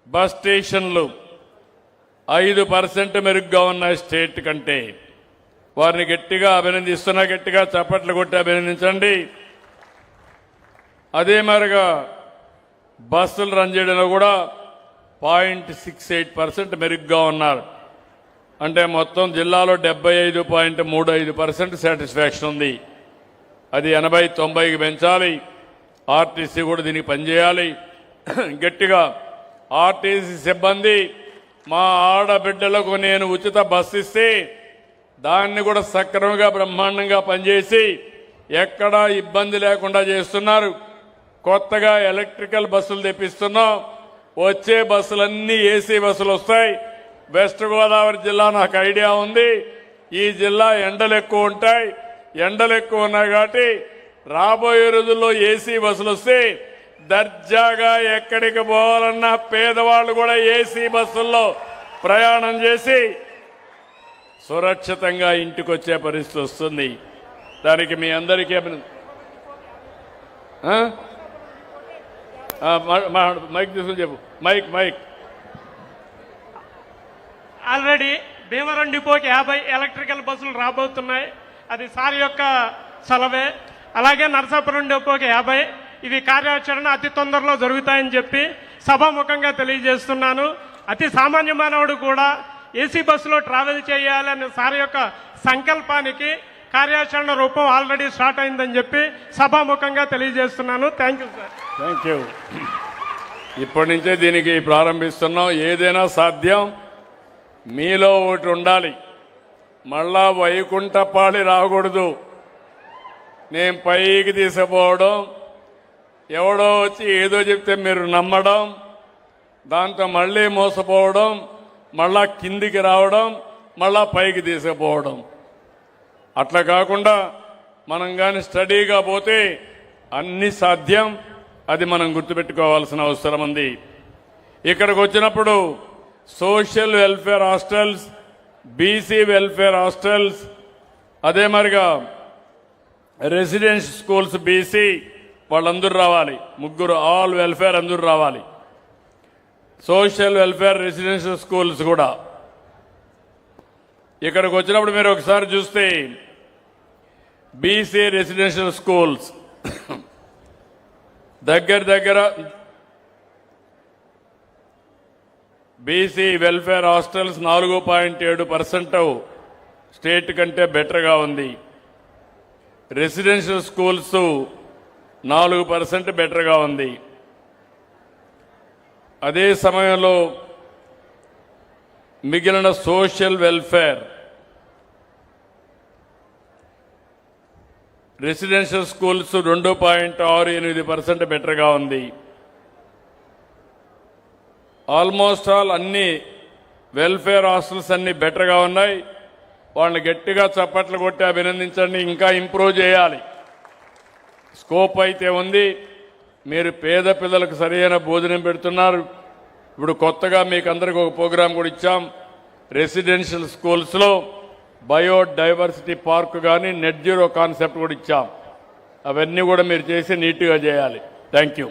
Bus స్టేషన్లు 5% మెరుగ్గా ఉన్న స్టేట్ కంటే వారిని గట్టిగా అభినందిస్తున్నా, గట్టిగా చప్పట్లు కొట్టి అభినందించండి. అదే మరిగా బస్సులు రన్ చేయడంలో కూడా 0.68% మెరుగ్గా ఉన్నారు. అంటే మొత్తం జిల్లాలో 75.35% సాటిస్ఫాక్షన్ ఉంది. అది 80-90కి పెంచాలి. ఆర్టీసీ కూడా దీనికి పనిచేయాలి. గట్టిగా ఆర్టీసీ సిబ్బంది మా ఆడబిడ్డలకు నేను ఉచిత బస్సు ఇస్తే దాన్ని కూడా సక్రమంగా బ్రహ్మాండంగా పనిచేసి ఎక్కడా ఇబ్బంది లేకుండా చేస్తున్నారు. కొత్తగా ఎలక్ట్రికల్ బస్సులు తెప్పిస్తున్నాం. వచ్చే బస్సులన్నీ ఏసీ బస్సులు వస్తాయి. వెస్ట్ గోదావరి జిల్లా నాకు ఐడియా ఉంది. ఈ జిల్లా ఎండలు ఎక్కువ ఉంటాయి. ఎండలు ఎక్కువ ఉన్నాయి కాబట్టి రాబోయే రోజుల్లో ఏసీ బస్సులు వస్తే దర్జాగా ఎక్కడికి పోవాలన్నా పేదవాళ్ళు కూడా ఏసీ బస్సుల్లో ప్రయాణం చేసి సురక్షితంగా ఇంటికి వచ్చే పరిస్థితి వస్తుంది. దానికి మీ అందరికీ మైక్ తీసుకుని చెప్పు. మైక్ ఆల్రెడీ భీమవరం డిపోకి 50 ఎలక్ట్రికల్ బస్సులు రాబోతున్నాయి. అది సార్ యొక్క సెలవే. అలాగే నరసాపురం డిపోకి 50. ఇవి కార్యాచరణ అతి తొందరలో జరుగుతాయని చెప్పి సభాముఖంగా తెలియజేస్తున్నాను. అతి సామాన్య మానవుడు కూడా ఏసీ బస్సులో ట్రావెల్ చేయాలనే సార్ యొక్క సంకల్పానికి కార్యాచరణ రూపం ఆల్రెడీ స్టార్ట్ అయిందని చెప్పి సభాముఖంగా తెలియజేస్తున్నాను. Thank you sir. Thank you. ఇప్పటి నుంచే దీనికి ప్రారంభిస్తున్నాం. ఏదైనా సాధ్యం. మీలో ఒకటి ఉండాలి. మళ్ళా వైకుంఠపాళి రాకూడదు. నేను పైకి తీసుకుపోవడం, ఎవడో వచ్చి ఏదో చెప్తే మీరు నమ్మడం, దాంతో మళ్ళీ మోసపోవడం, మళ్ళా కిందికి రావడం, మళ్ళా పైకి తీసుకుపోవడం. అట్లా కాకుండా మనం కానీ స్టడీగా పోతే అన్ని సాధ్యం. అది మనం గుర్తుపెట్టుకోవాల్సిన అవసరం ఉంది. ఇక్కడికి వచ్చినప్పుడు social welfare hostels, BC welfare hostels, అదే మరిగా రెసిడెన్షియల్ స్కూల్స్ బీసీ వాళ్ళందరూ రావాలి. ముగ్గురు ఆల్ వెల్ఫేర్ అందరూ రావాలి. సోషల్ వెల్ఫేర్ రెసిడెన్షియల్ స్కూల్స్ కూడా ఇక్కడికి వచ్చినప్పుడు మీరు ఒకసారి చూస్తే బీసీ రెసిడెన్షియల్ స్కూల్స్ దగ్గర బీసీ వెల్ఫేర్ హాస్టల్స్ 4.7% స్టేట్ కంటే బెటర్గా ఉంది. రెసిడెన్షియల్ స్కూల్స్ 4% బెటర్గా ఉంది. అదే సమయంలో మిగిలిన సోషల్ వెల్ఫేర్ రెసిడెన్షియల్ స్కూల్స్ 2.68% బెటర్గా ఉంది. ఆల్మోస్ట్ ఆల్ అన్ని వెల్ఫేర్ హాస్టల్స్ అన్ని బెటర్గా ఉన్నాయి. వాళ్ళని గట్టిగా చప్పట్లు కొట్టి అభినందించండి. ఇంకా ఇంప్రూవ్ చేయాలి. స్కోప్ అయితే ఉంది. మీరు పేద పిల్లలకు సరైన భోజనం పెడుతున్నారు. ఇప్పుడు కొత్తగా మీకు అందరికి ఒక ప్రోగ్రాం కూడా ఇచ్చాం. రెసిడెన్షియల్ స్కూల్స్లో బయోడైవర్సిటీ పార్క్ కానీ నెట్ జీరో కాన్సెప్ట్ కూడా ఇచ్చాం. అవన్నీ కూడా మీరు చేసి నీట్గా చేయాలి. Thank you.